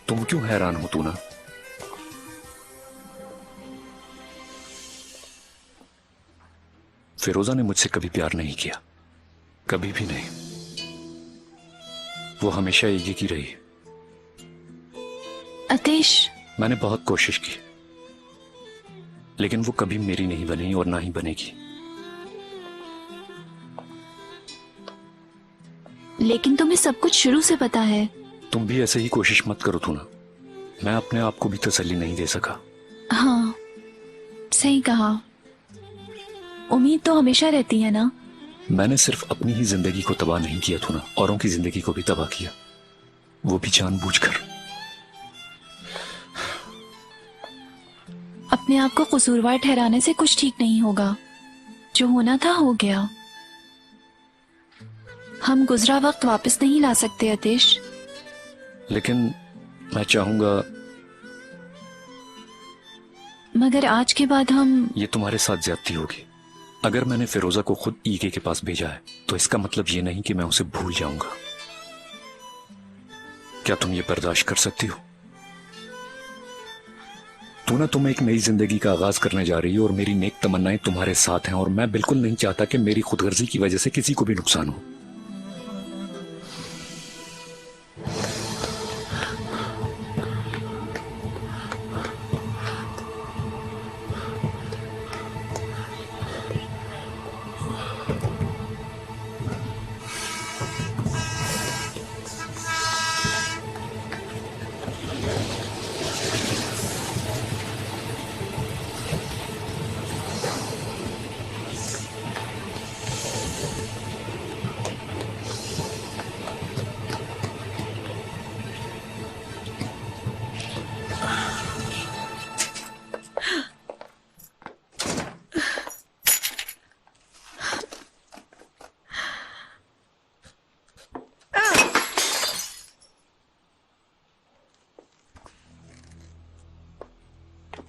तुम क्यों हैरान हो तू ना? फिरोजा ने मुझसे कभी प्यार नहीं किया, कभी भी नहीं। वो हमेशा एक ही रही। आतिश, मैंने बहुत कोशिश की, लेकिन वो कभी मेरी नहीं बनी और ना ही बनेगी। लेकिन तुम्हें सब कुछ शुरू से पता है। तुम भी ऐसे ही कोशिश मत करो तू ना। मैं अपने आप को भी तसल्ली नहीं दे सका। हाँ, सही कहा। उम्मीद तो हमेशा रहती है ना। मैंने सिर्फ अपनी ही जिंदगी को तबाह नहीं किया तू ना, औरों की जिंदगी को भी तबाह किया, वो भी जानबूझकर। अपने आप को कसूरवार ठहराने से कुछ ठीक नहीं होगा। जो होना था हो गया। हम गुजरा वक्त वापस नहीं ला सकते आतिश। लेकिन मैं चाहूंगा। मगर आज के बाद हम। ये तुम्हारे साथ ज्यादती होगी। अगर मैंने फिरोजा को खुद ईके के पास भेजा है तो इसका मतलब ये नहीं कि मैं उसे भूल जाऊंगा। क्या तुम ये बर्दाश्त कर सकती हो? तू ना, तुम एक नई जिंदगी का आगाज करने जा रही हो और मेरी नेक तमन्नाएं तुम्हारे साथ हैं, और मैं बिल्कुल नहीं चाहता कि मेरी खुदगर्जी की वजह से किसी को भी नुकसान हो।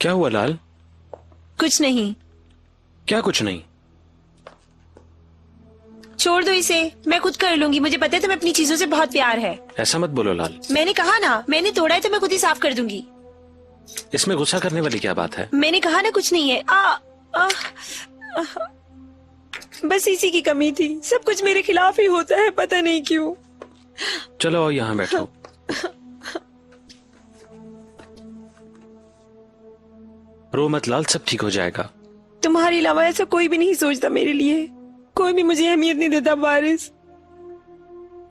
क्या हुआ लाल? कुछ नहीं। क्या कुछ नहीं? छोड़ दो इसे, मैं खुद कर लूंगी। मुझे पता है तुम्हें अपनी चीजों से बहुत प्यार है। ऐसा मत बोलो लाल। मैंने कहा ना, मैंने तोड़ा है तो मैं खुद ही साफ कर दूंगी। इसमें गुस्सा करने वाली क्या बात है? मैंने कहा ना कुछ नहीं है। आ, बस इसी की कमी थी। सब कुछ मेरे खिलाफ ही होता है, पता नहीं क्यों। चलो आओ यहाँ बैठो। रो मत लाल, सब ठीक हो जाएगा। तुम्हारे अलावा ऐसा कोई भी नहीं सोचता मेरे लिए। कोई भी मुझे अहमियत नहीं देता बारिश।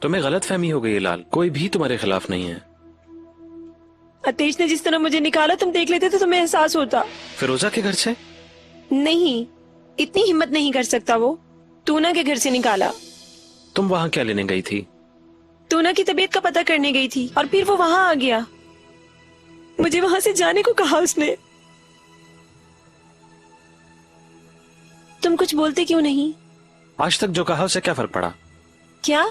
तुम्हें गलत फहमी हो गई है लाल, कोई भी तुम्हारे खिलाफ नहीं है। आतिश ने जिस तरह मुझे निकाला, तुम देख लेते तो तुम्हें एहसास होता। फिरोजा के घर से? नहीं, इतनी हिम्मत नहीं कर सकता वो। तूना के घर से निकाला। तुम वहाँ क्या लेने गई थी? तूना की तबीयत का पता करने गई थी और फिर वो वहाँ आ गया। मुझे वहाँ से जाने को कहा उसने। तुम कुछ बोलते क्यों नहीं? आज तक जो कहा उसे क्या फर्क पड़ा? क्या?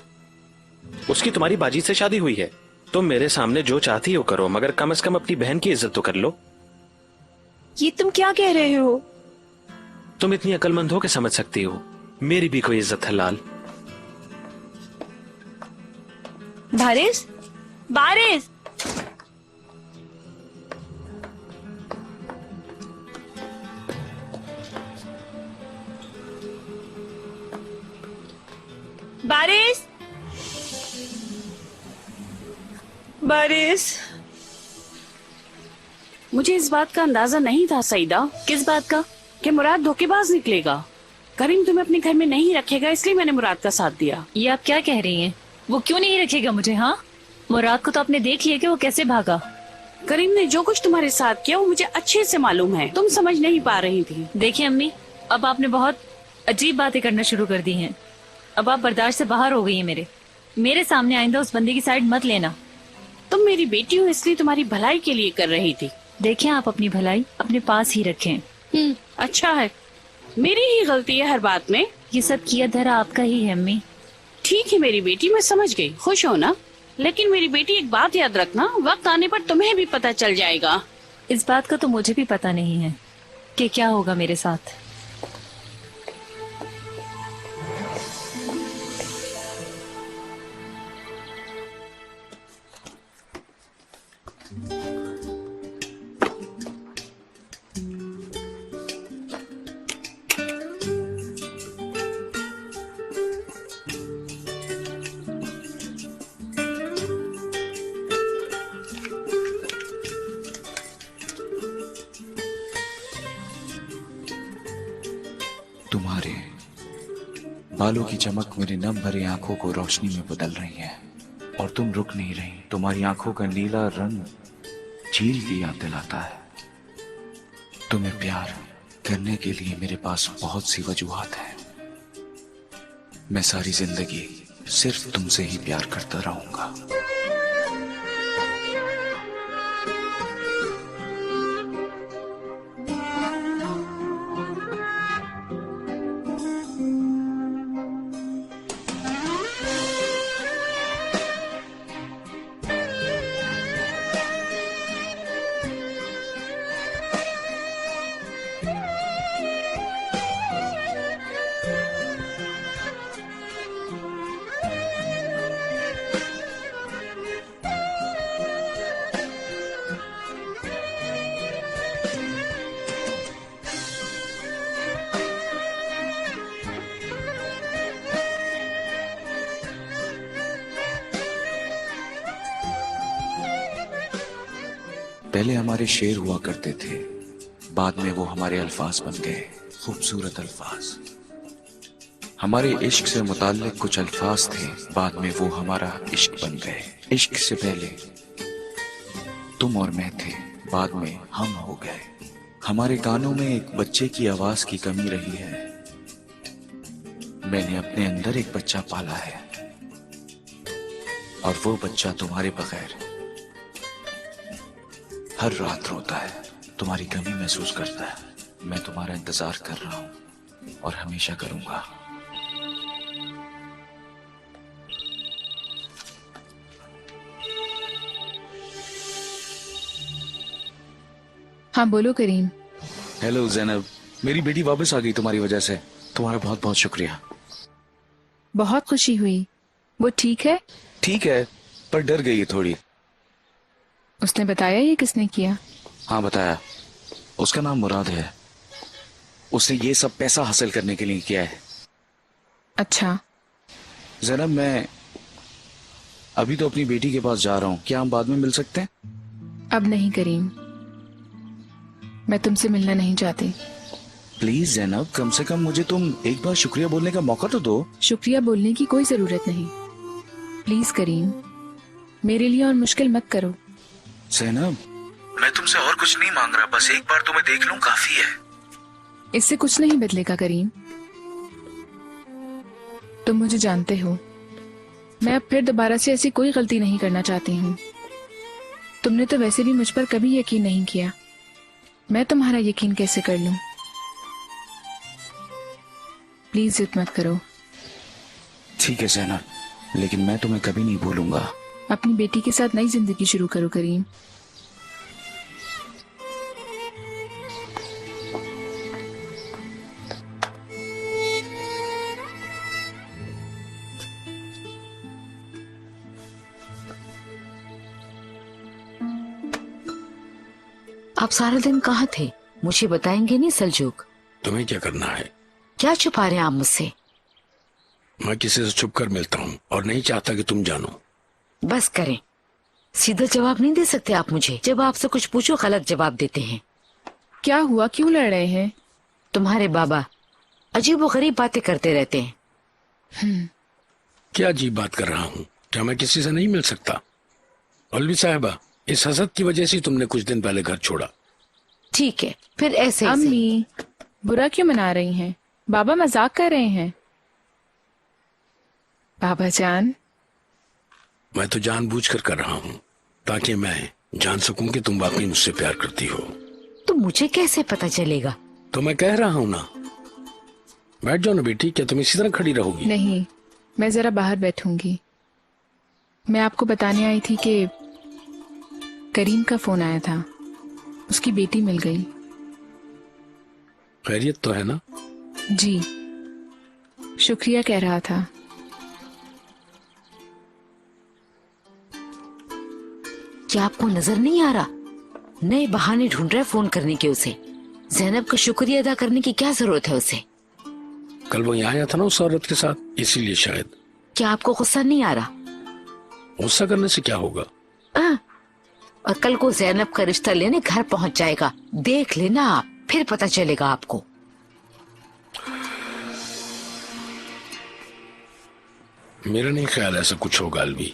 उसकी तुम्हारी बाजी से शादी हुई है। तुम मेरे सामने जो चाहती हो करो, मगर कम से कम अपनी बहन की इज्जत तो कर लो। ये तुम क्या कह रहे हो? तुम इतनी अक्लमंद हो के समझ सकती हो। मेरी भी कोई इज्जत है लाल। बारिश, बारिश, बारिश, बारिश। मुझे इस बात का अंदाजा नहीं था सईदा। किस बात का? कि मुराद धोखेबाज निकलेगा। करीम तुम्हें अपने घर में नहीं रखेगा, इसलिए मैंने मुराद का साथ दिया। ये आप क्या कह रही हैं? वो क्यों नहीं रखेगा मुझे? हाँ, मुराद को तो आपने देख लिया कि वो कैसे भागा। करीम ने जो कुछ तुम्हारे साथ किया वो मुझे अच्छे से मालूम है। तुम समझ नहीं पा रही थी। देखिए अम्मी, अब आपने बहुत अजीब बातें करना शुरू कर दी हैं। अब आप बर्दाश्त से बाहर हो गई हैं। मेरे सामने आइंदा उस बंदे की साइड मत लेना। तुम मेरी बेटी हो, इसलिए तुम्हारी भलाई के लिए कर रही थी। देखिए, आप अपनी भलाई अपने पास ही रखें। अच्छा है, मेरी ही गलती है हर बात में। ये सब किया धरा आपका ही है अम्मी। ठीक है मेरी बेटी, मैं समझ गई। खुश हो ना? लेकिन मेरी बेटी, एक बात याद रखना, वक्त आने पर तुम्हें भी पता चल जाएगा। इस बात का तो मुझे भी पता नहीं है कि क्या होगा मेरे साथ। बालों की चमक मेरी नम भरी आंखों को रोशनी में बदल रही है और तुम रुक नहीं रही। तुम्हारी आंखों का नीला रंग झील की याद दिलाता है। तुम्हें प्यार करने के लिए मेरे पास बहुत सी वजूहात हैं। मैं सारी जिंदगी सिर्फ तुमसे ही प्यार करता रहूंगा। पहले हमारे शेर हुआ करते थे, बाद में वो हमारे अल्फाज बन गए, खूबसूरत अल्फाज। हमारे इश्क से मुताल्लिक कुछ अल्फाज थे, बाद में वो हमारा इश्क बन गए। इश्क से पहले तुम और मैं थे, बाद में हम हो गए। हमारे कानों में एक बच्चे की आवाज की कमी रही है। मैंने अपने अंदर एक बच्चा पाला है और वो बच्चा तुम्हारे बगैर हर रात रोता है, तुम्हारी कमी महसूस करता है। मैं तुम्हारा इंतजार कर रहा हूं और हमेशा करूंगा। हाँ बोलो करीम। हेलो ज़ैनब, मेरी बेटी वापस आ गई तुम्हारी वजह से। तुम्हारा बहुत बहुत शुक्रिया। बहुत खुशी हुई। वो ठीक है? ठीक है, पर डर गई है थोड़ी। उसने बताया ये किसने किया? हाँ बताया। उसका नाम मुराद है। उसने ये सब पैसा हासिल करने के लिए किया है। अच्छा। ज़ैनब, मैं अभी तो अपनी बेटी के पास जा रहा हूँ, क्या हम बाद में मिल सकते हैं? अब नहीं करीम, मैं तुमसे मिलना नहीं चाहती। प्लीज ज़ैनब, कम से कम मुझे तुम एक बार शुक्रिया बोलने का मौका तो दो। शुक्रिया बोलने की कोई जरूरत नहीं। प्लीज करीम, मेरे लिए और मुश्किल मत करो। ज़ैनब, मैं तुमसे और कुछ नहीं मांग रहा, बस एक बार तुम्हें देख लूं काफी है। इससे कुछ नहीं बदलेगा करीम। तुम मुझे जानते हो, मैं अब फिर दोबारा से ऐसी कोई गलती नहीं करना चाहती हूँ। तुमने तो वैसे भी मुझ पर कभी यकीन नहीं किया, मैं तुम्हारा यकीन कैसे कर लूं? प्लीज जिद मत करो। ठीक है ज़ैनब, लेकिन मैं तुम्हें कभी नहीं भूलूंगा। अपनी बेटी के साथ नई जिंदगी शुरू करो करीम। आप सारा दिन कहाँ थे? मुझे बताएंगे नहीं सलजूक? तुम्हें क्या करना है? क्या छुपा रहे हैं आप मुझसे? मैं किसी से छुप कर मिलता हूँ और नहीं चाहता कि तुम जानो। बस करें, सीधा जवाब नहीं दे सकते आप मुझे। जब आपसे कुछ पूछो गलत जवाब देते हैं। क्या हुआ, क्यों लड़ रहे हैं? तुम्हारे बाबा अजीब व गरीब बातें करते रहते हैं। क्या अजीब बात कर रहा हूँ? क्या मैं किसी से नहीं मिल सकता? अलवी साहिबा, इस हसद की वजह से तुमने कुछ दिन पहले घर छोड़ा। ठीक है, फिर ऐसे ही अम्मी बुरा क्यों मना रही हैं? बाबा मजाक कर रहे हैं। बाबा जान, मैं तो जानबूझकर कर रहा हूँ ताकि मैं जान सकूं कि तुम वाकई मुझसे प्यार करती हो। तो मुझे कैसे पता चलेगा? तो मैं कह रहा हूँ ना। बैठ जाओ ना बेटी, क्या तुम इसी तरह खड़ी रहोगी? नहीं, मैं जरा बाहर बैठूंगी। मैं आपको बताने आई थी कि करीम का फोन आया था, उसकी बेटी मिल गई। खैरियत तो है ना? जी, शुक्रिया कह रहा था। क्या आपको नजर नहीं आ रहा? नए बहाने ढूंढ रहे फोन करने के उसे। ज़ैनब का शुक्रिया अदा करने की क्या जरूरत है उसे? कल वो यहाँ आया था ना उस औरत के साथ, इसीलिए शायद। क्या आपको गुस्सा नहीं आ रहा? गुस्सा करने से क्या होगा? और कल को ज़ैनब का रिश्ता लेने घर पहुंच जाएगा, देख लेना आप, फिर पता चलेगा आपको। मेरा नहीं ख्याल ऐसा कुछ होगा अलवी।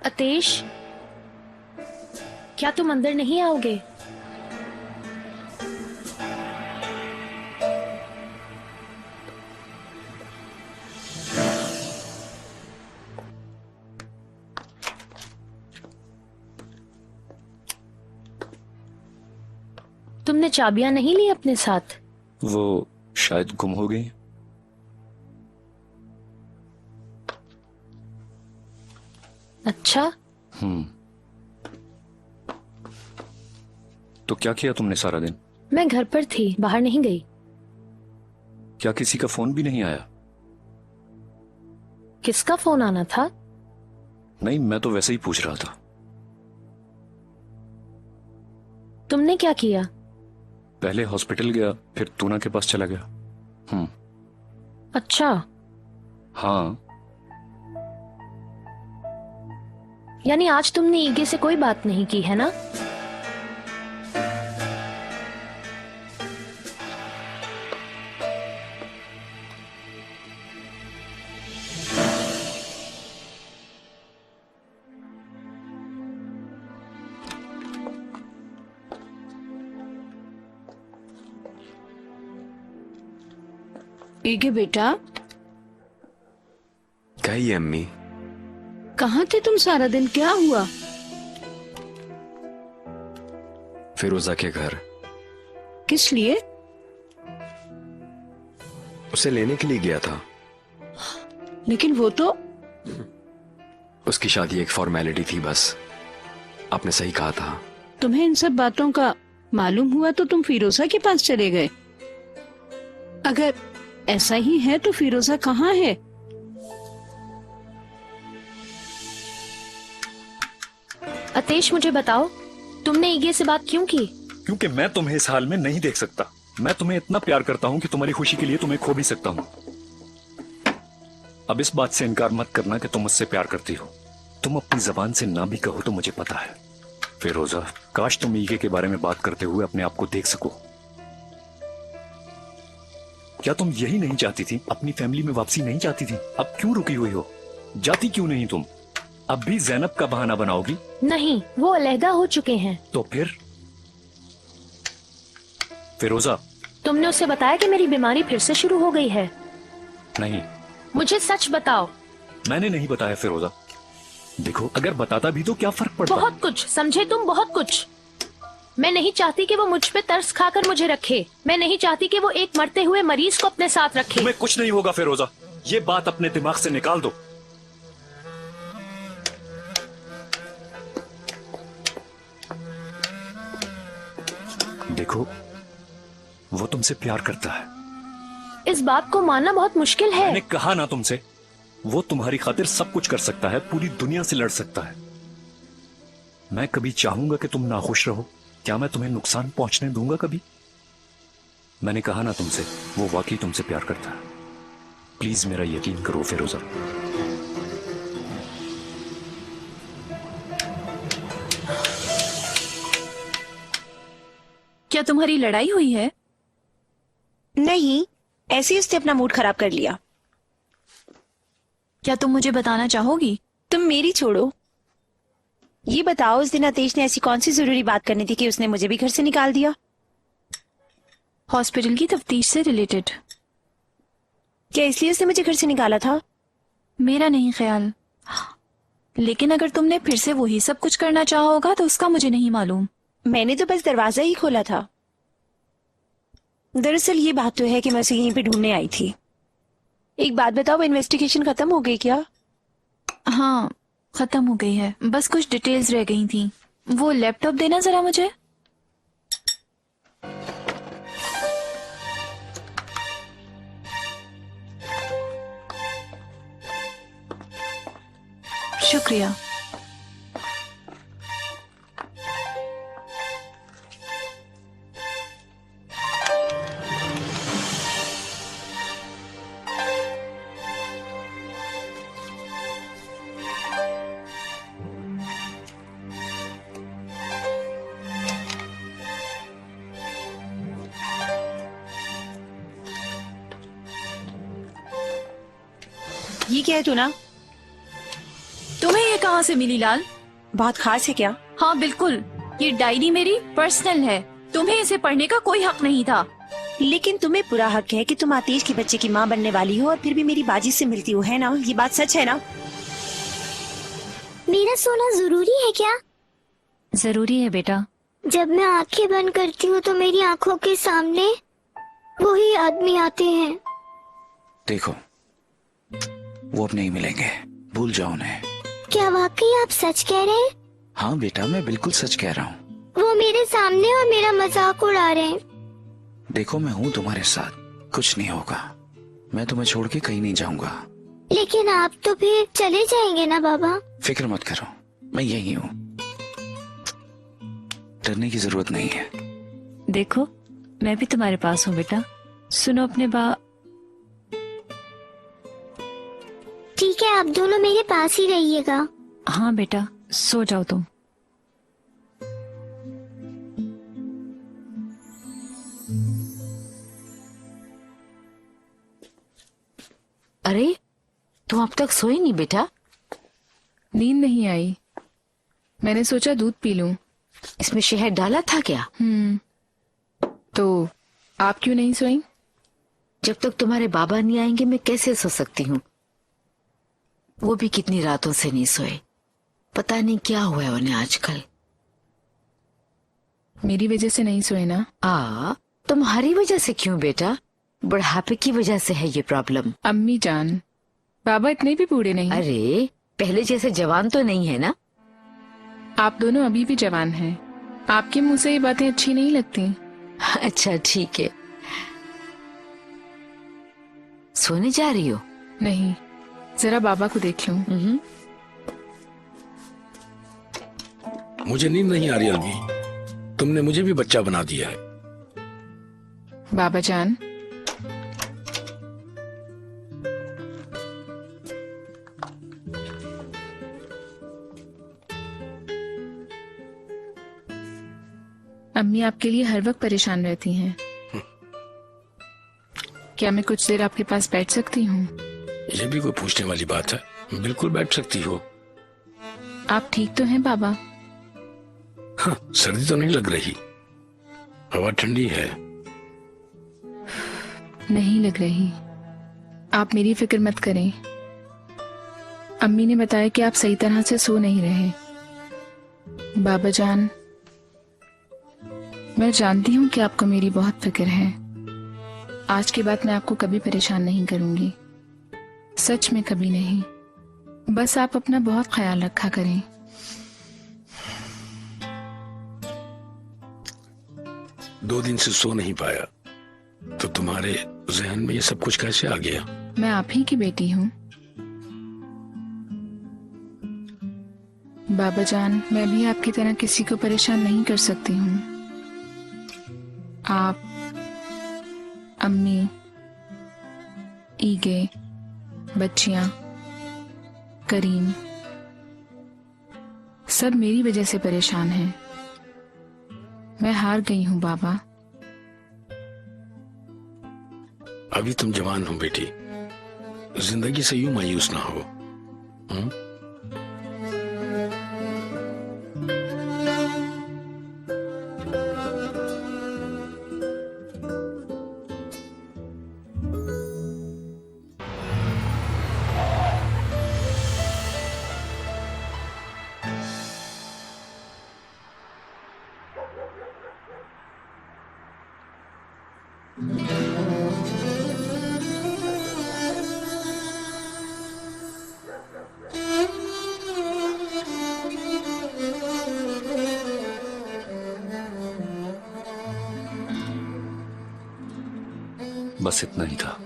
अतेश, क्या तुम अंदर नहीं आओगे? तुमने चाबियां नहीं ली अपने साथ? वो शायद गुम हो गई। अच्छा। तो क्या किया तुमने सारा दिन? मैं घर पर थी, बाहर नहीं गई। क्या किसी का फोन भी नहीं आया? किसका फोन आना था? नहीं, मैं तो वैसे ही पूछ रहा था। तुमने क्या किया? पहले हॉस्पिटल गया, फिर तूना के पास चला गया। अच्छा। हाँ। यानी आज तुमने ईगे से कोई बात नहीं की है ना? ईगे बेटा, कहिए अम्मी। कहाँ थे तुम सारा दिन? क्या हुआ? फिरोजा के घर। किस लिए? उसे लेने के लिए गया था। लेकिन वो तो उसकी शादी एक फॉर्मेलिटी थी बस। आपने सही कहा था। तुम्हें इन सब बातों का मालूम हुआ तो तुम फिरोजा के पास चले गए। अगर ऐसा ही है तो फिरोजा कहाँ है? अतेश, मुझे बताओ, तुमने ईगे से बात क्यों की? क्योंकि मैं तुम्हें इस हाल में नहीं देख सकता। मैं तुम्हें इतना प्यार करता हूं कि तुम्हारी खुशी के लिए तुम्हें खो भी सकता हूं। अब इस बात से इनकार मत करना कि तुम मुझसे प्यार करती हो। तुम अपनी जबान से ना भी कहो तो मुझे पता है। फिरोजा, काश तुम ईगे के बारे में बात करते हुए अपने आप को देख सको। क्या तुम यही नहीं चाहती थी? अपनी फैमिली में वापसी नहीं चाहती थी? अब क्यों रुकी हुई हो? जाती क्यों नहीं तुम? अब भी ज़ैनब का बहाना बनाओगी? नहीं, वो अलहदा हो चुके हैं। तो फिर? फिरोजा, तुमने उसे बताया कि मेरी बीमारी फिर से शुरू हो गई है? नहीं। मुझे सच बताओ। मैंने नहीं बताया फिरोजा। देखो, अगर बताता भी तो क्या फर्क पड़ता? बहुत कुछ, समझे तुम, बहुत कुछ। मैं नहीं चाहती कि वो मुझ पे तरस खाकर मुझे रखे। मैं नहीं चाहती कि वो एक मरते हुए मरीज को अपने साथ रखे। तुम्हें कुछ नहीं होगा फिरोजा, ये बात अपने दिमाग से निकाल दो। देखो, वो तुमसे प्यार करता है। इस बात को मानना बहुत मुश्किल है। मैंने कहा ना तुमसे, वो तुम्हारी खातिर सब कुछ कर सकता है, पूरी दुनिया से लड़ सकता है। मैं कभी चाहूंगा कि तुम नाखुश रहो? क्या मैं तुम्हें नुकसान पहुंचने दूंगा कभी? मैंने कहा ना तुमसे, वो वाकई तुमसे प्यार करता है। प्लीज मेरा यकीन करो फिरोजा। क्या तुम्हारी लड़ाई हुई है? नहीं, ऐसे ही उसने अपना मूड खराब कर लिया। क्या तुम मुझे बताना चाहोगी? तुम मेरी छोड़ो। ये बताओ, उस दिन आतिश ने ऐसी कौन सी जरूरी बात करनी थी कि उसने मुझे भी घर से निकाल दिया? हॉस्पिटल की तफ्तीश से रिलेटेड। क्या इसलिए उसने मुझे घर से निकाला था? मेरा नहीं ख्याल, लेकिन अगर तुमने फिर से वही सब कुछ करना चाहा होगा तो उसका मुझे नहीं मालूम। मैंने तो बस दरवाजा ही खोला था। दरअसल ये बात तो है कि मैं उसे यहीं पे ढूंढने आई थी। एक बात बताओ, वो इन्वेस्टिगेशन खत्म हो गई क्या? हाँ, खत्म हो गई है, बस कुछ डिटेल्स रह गई थी। वो लैपटॉप देना जरा मुझे। शुक्रिया। ये क्या है टूना? तुम्हें ये कहाँ से मिली लाल? बहुत खास है क्या? हाँ बिल्कुल, ये डायरी मेरी पर्सनल है, तुम्हें इसे पढ़ने का कोई हक नहीं था। लेकिन तुम्हें पूरा हक है कि तुम आतिश के बच्चे की माँ बनने वाली हो और फिर भी मेरी बाजी से मिलती हो, है ना? ये बात सच है ना? मेरा सोना जरूरी है क्या? जरूरी है बेटा। जब मैं आंखें बंद करती हूँ तो मेरी आंखों के सामने वही आदमी आते हैं। देखो, वो अब नहीं मिलेंगे, भूल जाओ उन्हें। क्या वाकई आप सच कह रहे हैं? हाँ बेटा, मैं बिल्कुल सच कह रहा हूँ। वो मेरे सामने और मेरा मजाक उड़ा रहे हैं। देखो, मैं हूँ तुम्हारे साथ, कुछ नहीं होगा। मैं तुम्हें छोड़ के कहीं नहीं जाऊंगा। लेकिन आप तो फिर चले जाएंगे ना बाबा? फिक्र मत करो, मैं यही हूँ, डरने की जरूरत नहीं है। देखो, मैं भी तुम्हारे पास हूँ बेटा। सुनो अपने ठीक है, आप दोनों मेरे पास ही रहिएगा। हाँ बेटा, सो जाओ तुम। अरे, तुम अब तक सोए नहीं बेटा? नींद नहीं आई, मैंने सोचा दूध पी लूं। इसमें शहद डाला था क्या? तो आप क्यों नहीं सोई? जब तक तुम्हारे बाबा नहीं आएंगे मैं कैसे सो सकती हूँ? वो भी कितनी रातों से नहीं सोए, पता नहीं क्या हुआ है उन्हें आजकल। मेरी वजह से नहीं सोए ना? तुम्हारी वजह से क्यों बेटा? बुढ़ापे की वजह से है ये प्रॉब्लम। अम्मी जान, बाबा इतने भी बूढ़े नहीं। अरे, पहले जैसे जवान तो नहीं है ना? आप दोनों अभी भी जवान हैं। आपके मुंह से ये बातें अच्छी नहीं लगती। अच्छा ठीक है, सोने जा रही हो? नहीं, जरा बाबा को देख लूं। मुझे नींद नहीं आ रही अलवी, तुमने मुझे भी बच्चा बना दिया है। बाबा जान, अम्मी आपके लिए हर वक्त परेशान रहती हैं। क्या मैं कुछ देर आपके पास बैठ सकती हूँ? ये भी कोई पूछने वाली बात है? बिल्कुल बैठ सकती हो। आप ठीक तो हैं बाबा? हाँ, सर्दी तो नहीं लग रही, हवा ठंडी है। नहीं लग रही। आप मेरी फिक्र मत करें। अम्मी ने बताया कि आप सही तरह से सो नहीं रहे। बाबा जान, मैं जानती हूँ कि आपको मेरी बहुत फिक्र है। आज के बाद मैं आपको कभी परेशान नहीं करूंगी, सच में कभी नहीं। बस आप अपना बहुत ख्याल रखा करें। दो दिन से सो नहीं पाया तो तुम्हारे जहन में ये सब कुछ कैसे आ गया? मैं आप ही की बेटी हूँ बाबा जान। मैं भी आपकी तरह किसी को परेशान नहीं कर सकती हूँ। आप, अम्मी, ईगे, बच्चियां, करीम, सब मेरी वजह से परेशान हैं। मैं हार गई हूँ बाबा। अभी तुम जवान हो बेटी, जिंदगी से यूं मायूस ना हो। बस इतना ही था।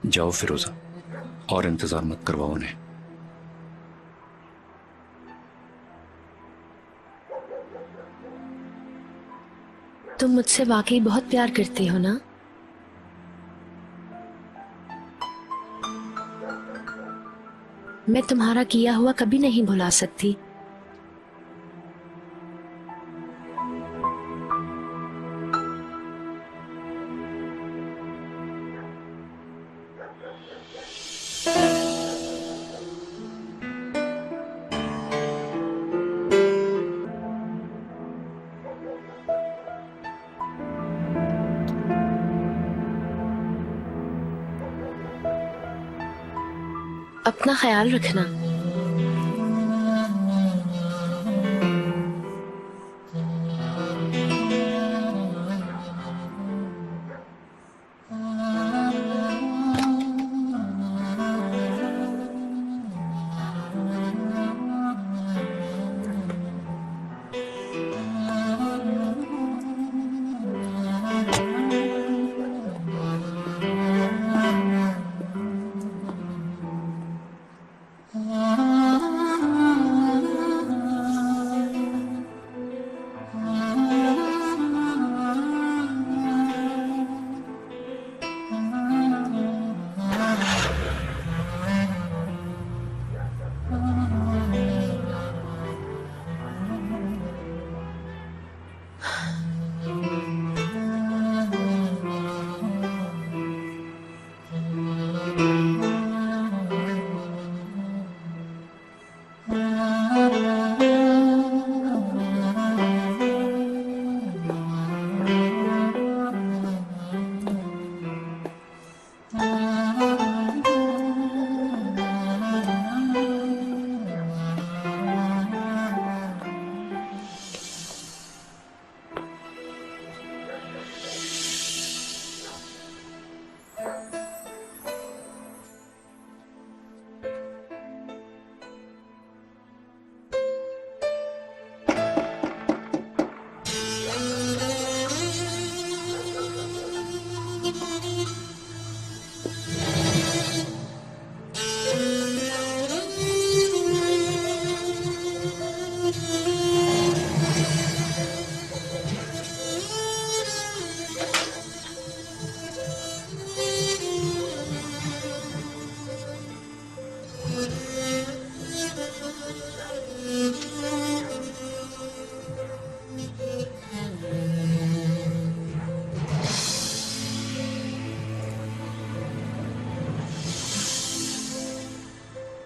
जाओ फिरोजा, और इंतजार मत करवाओ उन्हें। तुम मुझसे वाकई बहुत प्यार करते हो ना? मैं तुम्हारा किया हुआ कभी नहीं भुला सकती। अपना ख्याल रखना।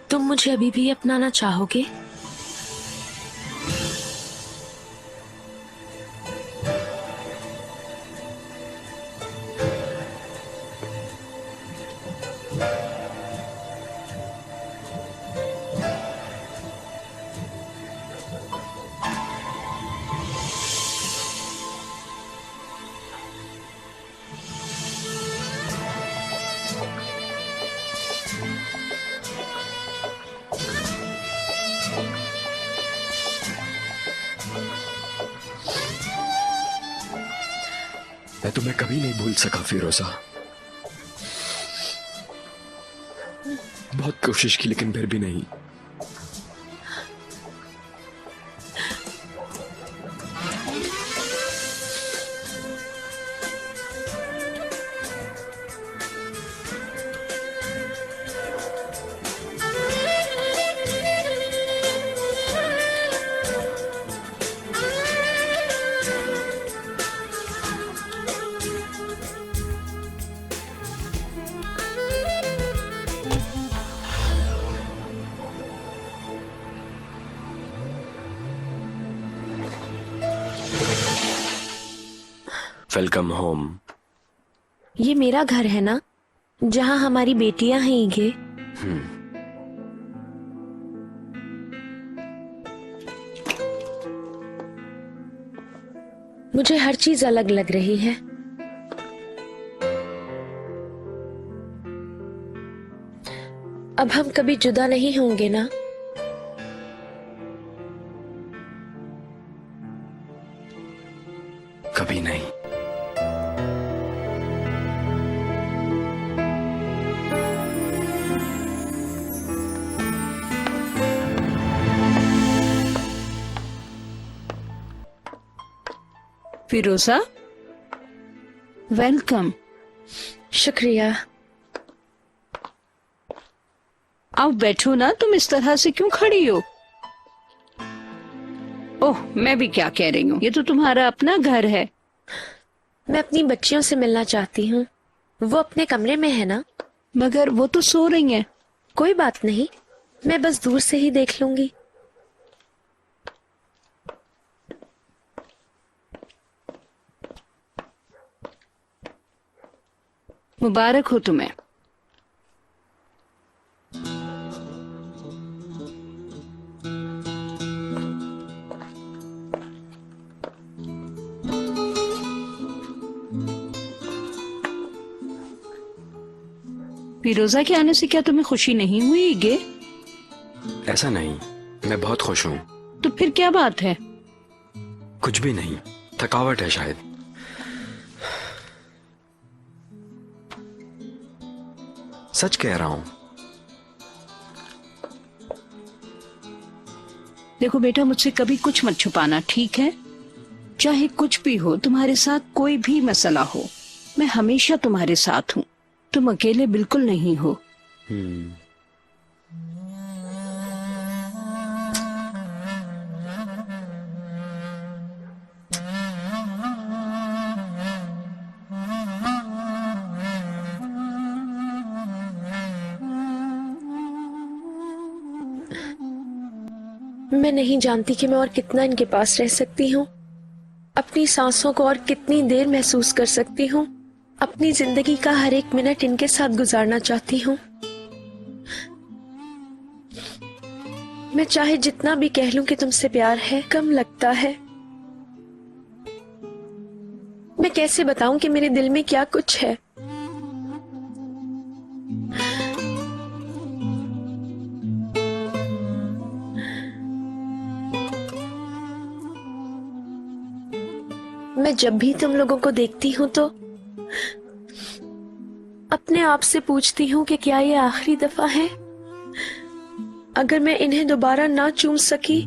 तुम मुझे अभी भी अपनाना चाहोगे? मैं तुम्हें कभी नहीं भूल सका फिरोजा। बहुत कोशिश की लेकिन फिर भी नहीं। Welcome home. ये मेरा घर है ना, जहाँ हमारी बेटियां हैं। ये मुझे हर चीज अलग लग रही है। अब हम कभी जुदा नहीं होंगे ना? कभी नहीं। फिरोजा, वेलकम। शुक्रिया। आओ बैठो ना, तुम इस तरह से क्यों खड़ी हो? ओह, मैं भी क्या कह रही हूँ, ये तो तुम्हारा अपना घर है। मैं अपनी बच्चियों से मिलना चाहती हूँ। वो अपने कमरे में है ना? मगर वो तो सो रही हैं। कोई बात नहीं, मैं बस दूर से ही देख लूंगी। मुबारक हो तुम्हें। फिरोजा के आने से क्या तुम्हें खुशी नहीं हुई गे? ऐसा नहीं, मैं बहुत खुश हूँ। तो फिर क्या बात है? कुछ भी नहीं, थकावट है शायद। सच कह रहा हूं। देखो बेटा, मुझसे कभी कुछ मत छुपाना, ठीक है? चाहे कुछ भी हो, तुम्हारे साथ कोई भी मसला हो, मैं हमेशा तुम्हारे साथ हूँ। तुम अकेले बिल्कुल नहीं हो। मैं नहीं जानती कि मैं और कितना इनके पास रह सकती हूँ। अपनी सांसों को और कितनी देर महसूस कर सकती हूँ। अपनी जिंदगी का हर एक मिनट इनके साथ गुजारना चाहती हूँ। मैं चाहे जितना भी कह लूं कि तुमसे प्यार है, कम लगता है। मैं कैसे बताऊं कि मेरे दिल में क्या कुछ है। मैं जब भी तुम लोगों को देखती हूँ तो अपने आप से पूछती हूँ कि क्या ये आखिरी दफा है। अगर मैं इन्हें दोबारा ना चूम सकी,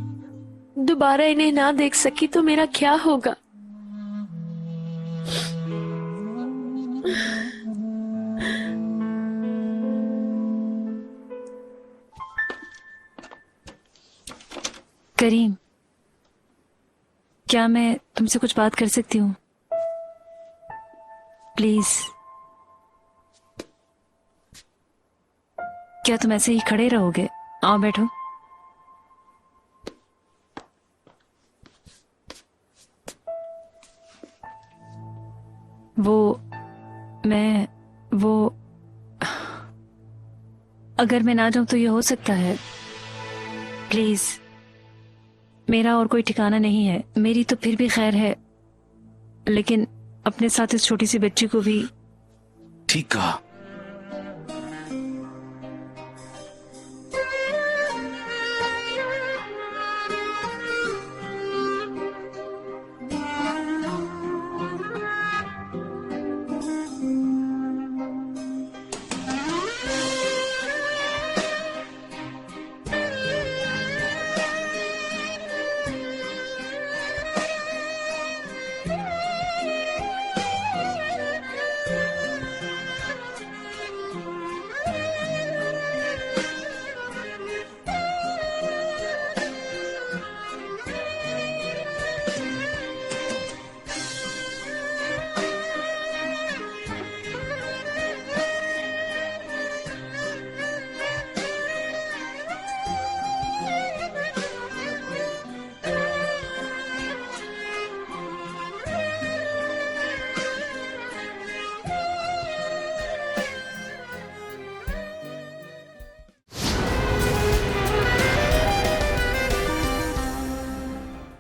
दोबारा इन्हें ना देख सकी, तो मेरा क्या होगा? करीम, क्या मैं तुमसे कुछ बात कर सकती हूँ? प्लीज। क्या तुम ऐसे ही खड़े रहोगे? आओ बैठो। वो अगर मैं ना जाऊं तो ये हो सकता है। प्लीज, मेरा और कोई ठिकाना नहीं है। मेरी तो फिर भी खैर है, लेकिन अपने साथ इस छोटी सी बच्ची को भी। ठीक कहा।